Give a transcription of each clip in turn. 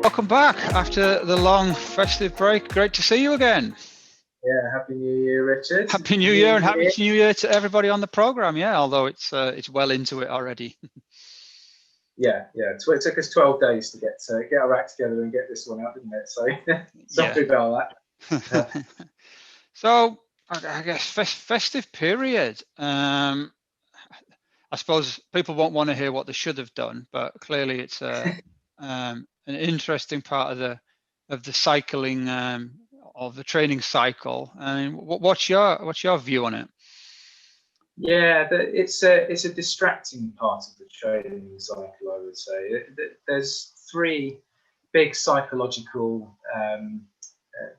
welcome back after the long festive break. Great to see you again. Yeah, Happy New Year, Richard. Happy New Year and Happy New Year to everybody on the program. Yeah, although it's well into it already. Yeah. It took us 12 days to get our act together and get this one out, didn't it? So sorry about that. So I guess festive period. I suppose people won't want to hear what they should have done, but clearly it's an interesting part of the cycling of the training cycle. And what's your view on it? Yeah, it's a distracting part of the training cycle, I would say. There's three big psychological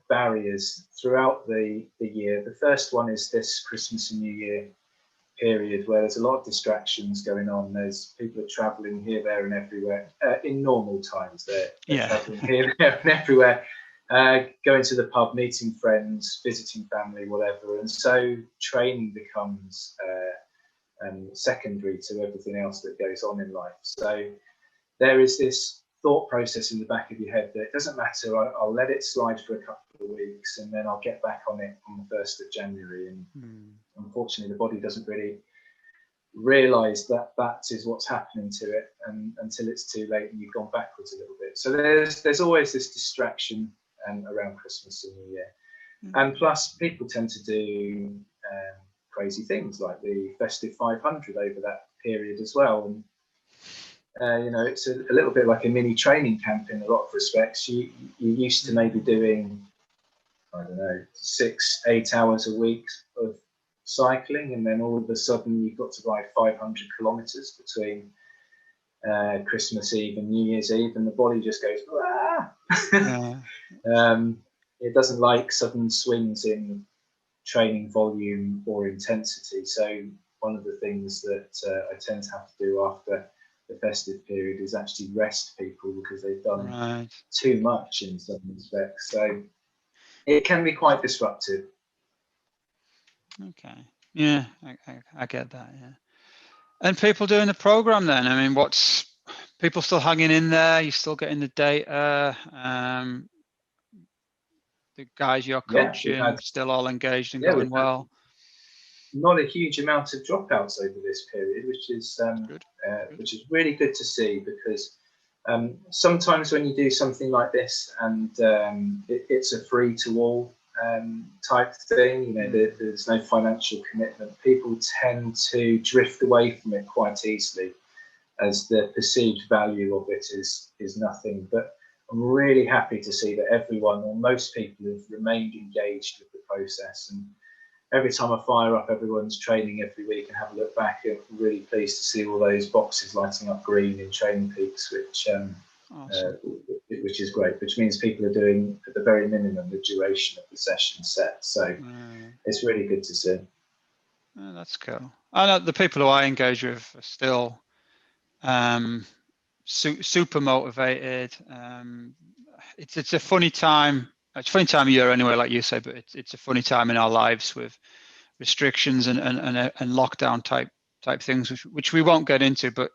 barriers throughout the year. The first one is this Christmas and New Year period where there's a lot of distractions going on. There's people are traveling here, there and everywhere. In normal times, they're traveling here, there and everywhere, going to the pub, meeting friends, visiting family, whatever. And so training becomes secondary to everything else that goes on in life. So there is this thought process in the back of your head that it doesn't matter, I'll let it slide for a couple of weeks and then I'll get back on it on the 1st of January. And unfortunately, the body doesn't really realise that is what's happening to it until it's too late and you've gone backwards a little bit. So there's always this distraction around Christmas and New Year. And plus, people tend to do crazy things like the festive 500 over that period as well. And it's a little bit like a mini training camp in a lot of respects. You're used to maybe doing, 6-8 hours a week of cycling, and then all of a sudden you've got to ride 500 kilometers between Christmas Eve and New Year's Eve, and the body just goes, it doesn't like sudden swings in training volume or intensity. So one of the things that I tend to have to do after the festive period is actually rest people because they've done too much in some respects. So it can be quite disruptive. Okay. Yeah, I get that. Yeah. And people doing the program then, I mean, what's people still hanging in there? You still getting the data? The guys you're coaching still all engaged and going well? Not a huge amount of dropouts over this period, which is really good to see, because sometimes when you do something like this and it's a free to all type thing, there's no financial commitment, people tend to drift away from it quite easily as the perceived value of it is nothing. But I'm really happy to see that everyone, or most people, have remained engaged with the process. And every time I fire up everyone's training every week and have a look back, I'm really pleased to see all those boxes lighting up green in Training Peaks, which is great, which means people are doing, at the very minimum, the duration of the session set. So it's really good to see. Oh, that's cool. I know the people who I engage with are still super motivated. It's a funny time. It's a funny time of year anyway, like you say, but it's a funny time in our lives with restrictions and lockdown type things, which we won't get into, but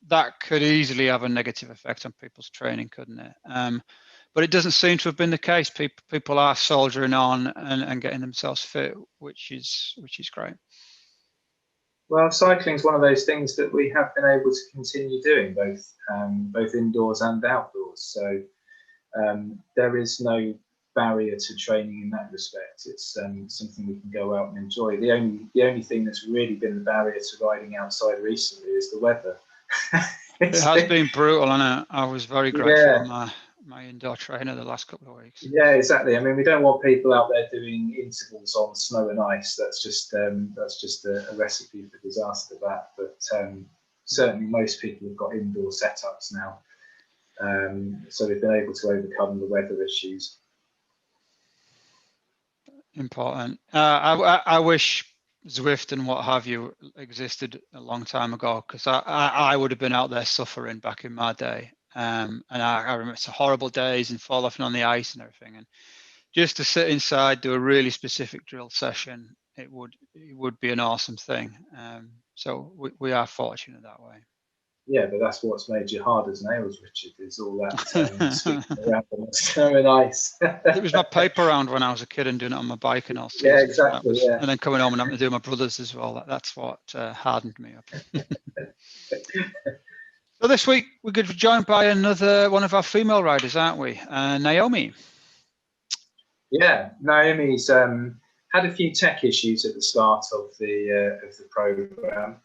that could easily have a negative effect on people's training, couldn't it? But it doesn't seem to have been the case. People are soldiering on and getting themselves fit, which is great. Well, cycling is one of those things that we have been able to continue doing, both indoors and outdoors. So there is no barrier to training in that respect. It's something we can go out and enjoy. The only thing that's really been the barrier to riding outside recently is the weather. It has been brutal, hasn't it? I was very grateful for my indoor trainer the last couple of weeks. Yeah, exactly. I mean, we don't want people out there doing intervals on snow and ice. That's just a recipe for disaster. That, but certainly most people have got indoor setups now, so they've been able to overcome the weather issues. Important. I wish Zwift and what have you existed a long time ago, because I would have been out there suffering back in my day. And I remember it's horrible days and fall off on the ice and everything. And just to sit inside, do a really specific drill session, it would be an awesome thing. So we are fortunate that way. but that's what's made you hard as nails, Richard, is all that skipping around on the snow and ice. It was my paper round when I was a kid and doing it on my bike and all sorts. Yeah, exactly. And then coming home and having to do my brothers as well. That's what hardened me up. So this week we're going to be joined by another one of our female riders, aren't we? Naomi. Yeah, Naomi's had a few tech issues at the start of the program.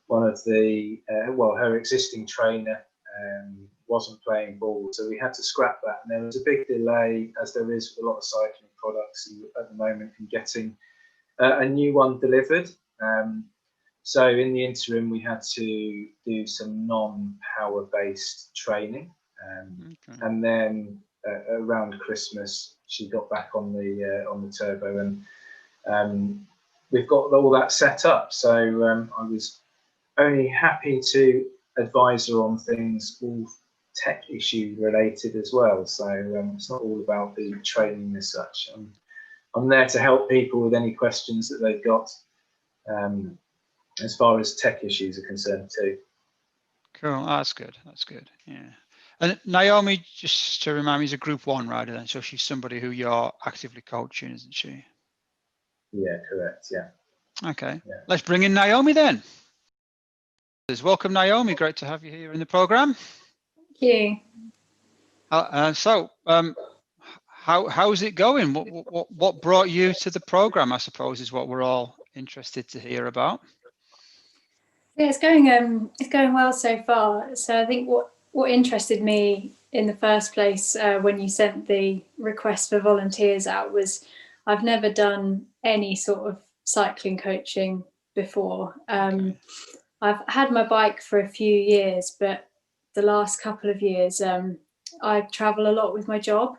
One of the her existing trainer wasn't playing ball, so we had to scrap that. And there was a big delay, as there is with a lot of cycling products at the moment, in getting a new one delivered. So in the interim, we had to do some non-power based training, and then around Christmas, she got back on the turbo, and we've got all that set up. So I was only happy to advise her on things all tech issue related as well. So it's not all about the training as such. I'm there to help people with any questions that they've got. As far as tech issues are concerned too. Cool, that's good. Yeah. And Naomi, just to remind me, is a Group 1 rider then, so she's somebody who you're actively coaching, isn't she? Yeah, correct. Yeah. Okay. Yeah. Let's bring in Naomi then. Welcome, Naomi. Great to have you here in the program. Thank you. So, how's it going? What brought you to the program, I suppose, is what we're all interested to hear about. Yeah, it's going well so far. So I think what interested me in the first place when you sent the request for volunteers out was I've never done any sort of cycling coaching before. Okay. I've had my bike for a few years, but the last couple of years I travel a lot with my job,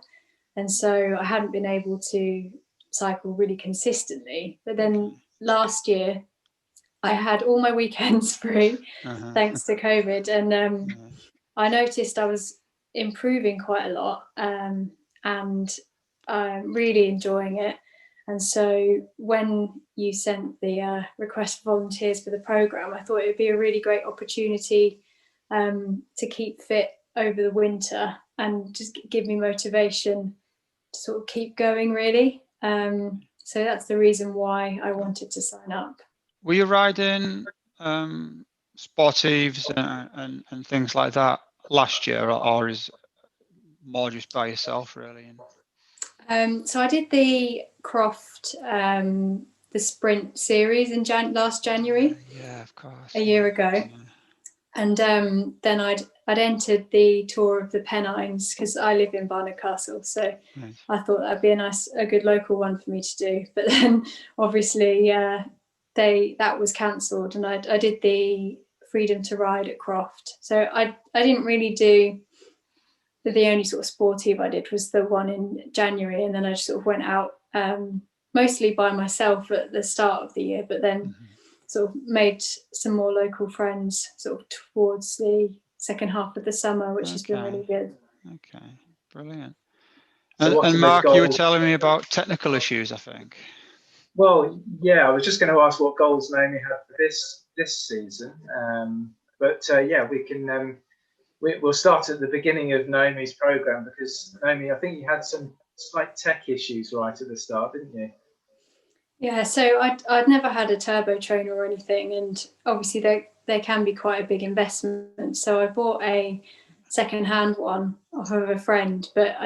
and so I hadn't been able to cycle really consistently. But then last year I had all my weekends free, thanks to COVID, and I noticed I was improving quite a lot, and I'm really enjoying it. And so when you sent the request for volunteers for the program, I thought it would be a really great opportunity to keep fit over the winter and just give me motivation to sort of keep going, really. So that's the reason why I wanted to sign up. Were you riding sportives and things like that last year, or is more just by yourself, really? So I did the Croft, the sprint series in last January. Yeah, of course. A year ago. Yeah. And then I'd entered the Tour of the Pennines because I live in Barnard Castle, so nice. I thought that'd be a good local one for me to do. But then obviously that was cancelled, and I did the Freedom to Ride at Croft. So I didn't really do. The only sort of sportive I did was the one in January, and then I just sort of went out mostly by myself at the start of the year, but then sort of made some more local friends sort of towards the second half of the summer, which has been really good. Okay, brilliant. So and Mark, you were telling me about technical issues, I think. Well, yeah, I was just going to ask what goals Naomi had for this season, but we can. We'll start at the beginning of Naomi's program, because Naomi, I think you had some slight tech issues right at the start, didn't you? Yeah, so I'd never had a turbo trainer or anything, and obviously they can be quite a big investment. So I bought a second-hand one off of a friend, but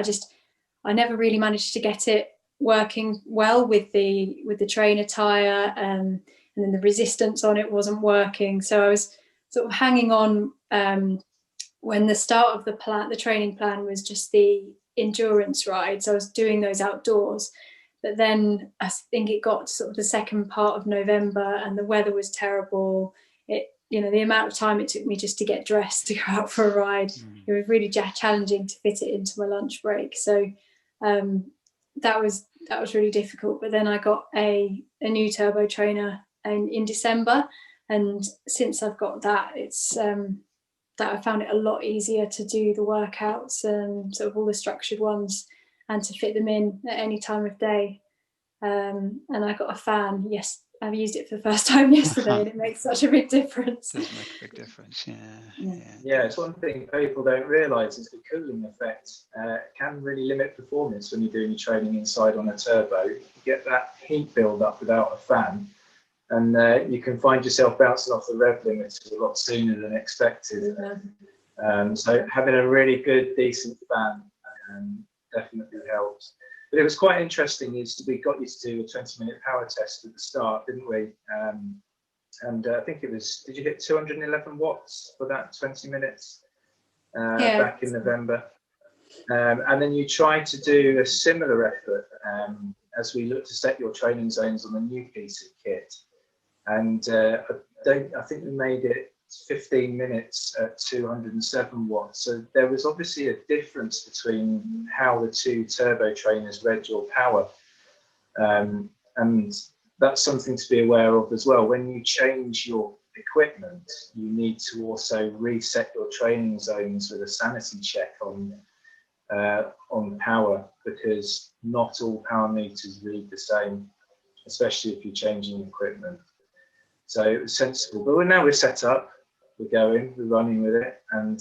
I never really managed to get it working well with the trainer tire, and then the resistance on it wasn't working. So I was sort of hanging on. When the start of the training plan was just the endurance rides, I was doing those outdoors. But then I think it got to sort of the second part of November, and the weather was terrible. The amount of time it took me just to get dressed to go out for a ride, it was really challenging to fit it into my lunch break. So that was really difficult. But then I got a new turbo trainer in December, and since I've got that, it's that I found it a lot easier to do the workouts and sort of all the structured ones, and to fit them in at any time of day. And I got a fan I've used it for the first time yesterday, and it makes such a big difference. It does make a big difference, Yeah, it's one thing people don't realise is the cooling effect can really limit performance when you're doing your training inside on a turbo. You get that heat build up without a fan, and you can find yourself bouncing off the rev limiter a lot sooner than expected. So having a really good, decent fan definitely helps. But it was quite interesting is we got you to do a 20-minute power test at the start, didn't we? And I think it was, did you hit 211 watts for that 20 minutes back in November? And then you tried to do a similar effort as we looked to set your training zones on the new piece of kit. And I think we made it 15 minutes at 207 watts. So there was obviously a difference between how the two turbo trainers read your power. And that's something to be aware of as well. When you change your equipment, you need to also reset your training zones with a sanity check on power, because not all power meters read the same, especially if you're changing equipment. So it was sensible. But now we're set up, we're running with it, and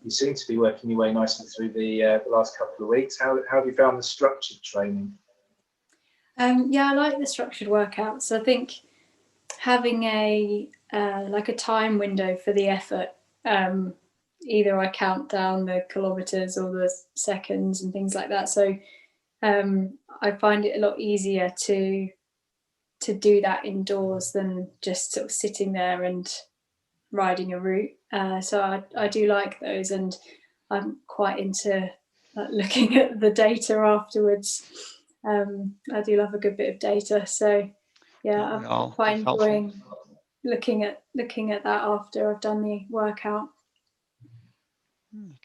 you seem to be working your way nicely through the last couple of weeks. How have you found the structured training? Yeah, I like the structured workouts. I think having a like a time window for the effort, either I count down the kilometers or the seconds and things like that. So I find it a lot easier to do that indoors than just sort of sitting there and riding a route. So I do like those, and I'm quite into looking at the data afterwards. I do love a good bit of data, so yeah, I'm quite enjoying looking at that after I've done the workout.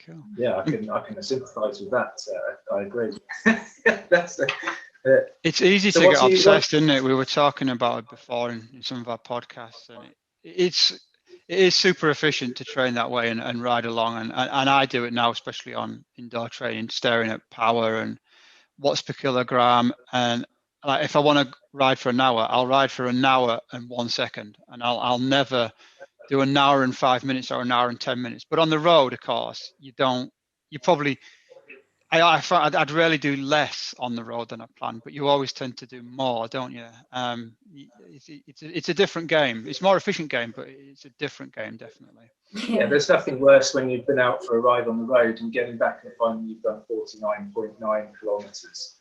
Cool. Yeah, I can sympathise with that. I agree. It's easy to get obsessed, isn't it? We were talking about it before in some of our podcasts, and it is super efficient to train that way and ride along. And I do it now, especially on indoor training, staring at power and watts per kilogram. And like, if I want to ride for an hour, I'll ride for an hour and 1 second, and I'll never do an hour and 5 minutes or an hour and 10 minutes. But on the road, of course, I'd rarely do less on the road than I planned, but you always tend to do more, don't you? It's a different game. It's a more efficient game, but it's a different game, definitely. Yeah, there's nothing worse when you've been out for a ride on the road and getting back and finding you've done 49.9 kilometres.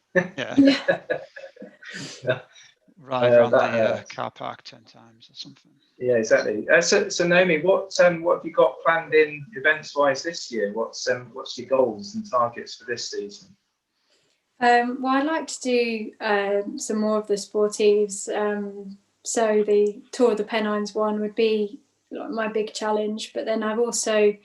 Ride around the car park 10 times or something. Yeah, exactly. So Naomi, what have you got planned in events-wise this year? What's your goals and targets for this season? Well, I'd like to do some more of the sportives. So the Tour of the Pennines one would be my big challenge. But then I've also,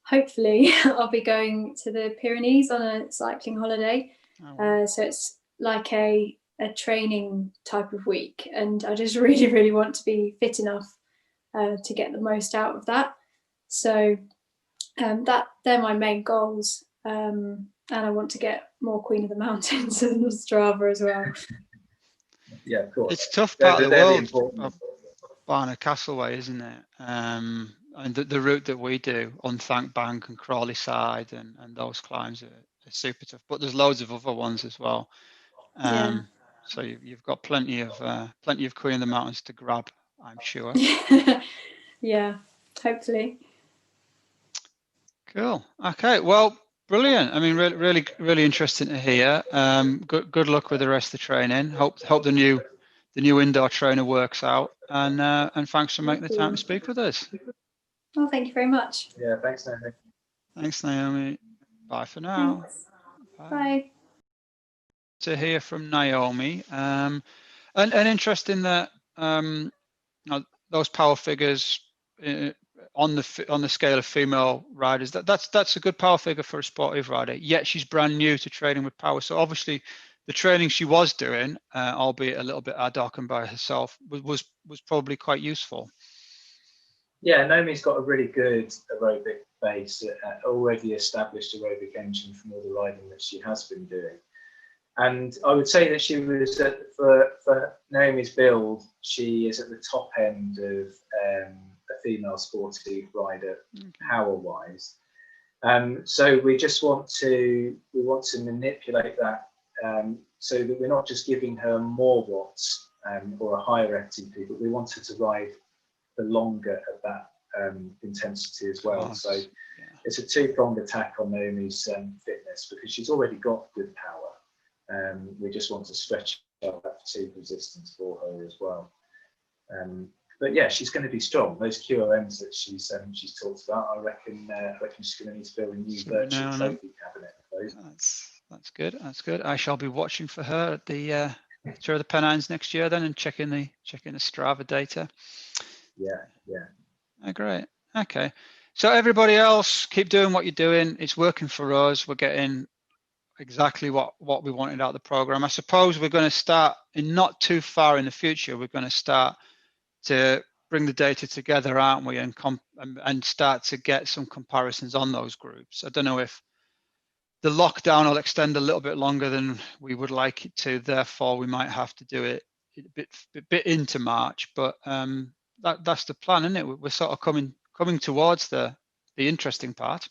hopefully, I'll be going to the Pyrenees on a cycling holiday. Oh, wow. So it's like a training type of week, and I just really, really want to be fit enough to get the most out of that. So they're my main goals, and I want to get more Queen of the Mountains and Strava as well. Yeah, of course. It's a tough part of the world of Barnard Castleway, isn't it? And the route that we do, Unthanked Bank and Crawley Side, and those climbs are super tough. But there's loads of other ones as well. So you've got plenty of Queen of the Mountains to grab, I'm sure. Yeah, hopefully. Cool. Okay. Well, brilliant. I mean, really, really interesting to hear. Good luck with the rest of the training. Hope the new indoor trainer works out. And thanks for making the time to speak with us. Well, thank you very much. Yeah, thanks, Naomi. Thanks, Naomi. Bye for now. Bye. To hear from Naomi, and interesting that those power figures on the scale of female riders, that's a good power figure for a sportive rider. Yet she's brand new to training with power, so obviously the training she was doing, albeit a little bit ad hoc and by herself, was probably quite useful. Yeah, Naomi's got a really good aerobic base, already established aerobic engine from all the riding that she has been doing. And I would say that she was for Naomi's build, she is at the top end of a female sporty rider, power wise. So we just want to manipulate that so that we're not just giving her more watts or a higher FTP, but we want her to ride the longer at that intensity as well. So it's a two-pronged attack on Naomi's fitness, because she's already got good power. We just want to stretch out that fatigue resistance for her as well. But yeah, she's going to be strong. Those QRMs that she's talked about, I reckon she's going to need to build a new virtual trophy cabinet. That's good. That's good. I shall be watching for her at the Tour of the Pennines next year then, and checking the Strava data. Yeah. Oh, great. Okay. So everybody else, keep doing what you're doing. It's working for us. We're getting exactly what we wanted out of the program. I suppose we're going to start in not too far in the future. We're going to start to bring the data together, aren't we, and start to get some comparisons on those groups. I don't know if the lockdown will extend a little bit longer than we would like it to. Therefore, we might have to do it a bit into March. But that's the plan, isn't it? We're sort of coming towards the interesting part.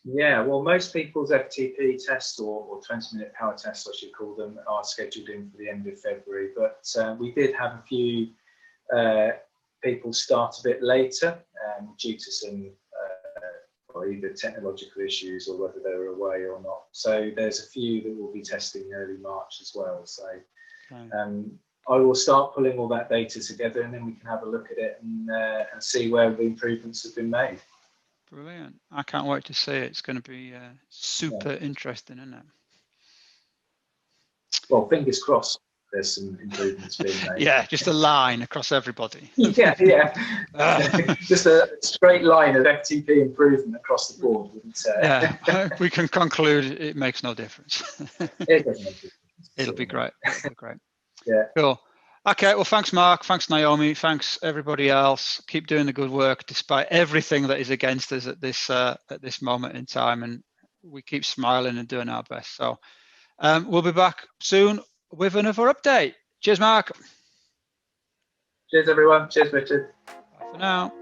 Yeah, well, most people's FTP tests or 20-minute power tests, I should call them, are scheduled in for the end of February. But we did have a few people start a bit later due to some either technological issues or whether they were away or not. So there's a few that will be testing early March as well. So I will start pulling all that data together, and then we can have a look at it and see where the improvements have been made. Brilliant. I can't wait to see it. It's going to be super interesting, isn't it? Well, fingers crossed there's some improvements being made. Yeah, just a line across everybody. yeah. Just a straight line of FTP improvement across the board. Yeah, we can conclude it makes no difference. It doesn't make a difference. It'll be great. It'll be great. Yeah. Cool. Okay, well, thanks, Mark. Thanks, Naomi. Thanks, everybody else. Keep doing the good work despite everything that is against us at this moment in time, and we keep smiling and doing our best. So we'll be back soon with another update. Cheers, Mark. Cheers, everyone. Cheers, Richard. Bye for now.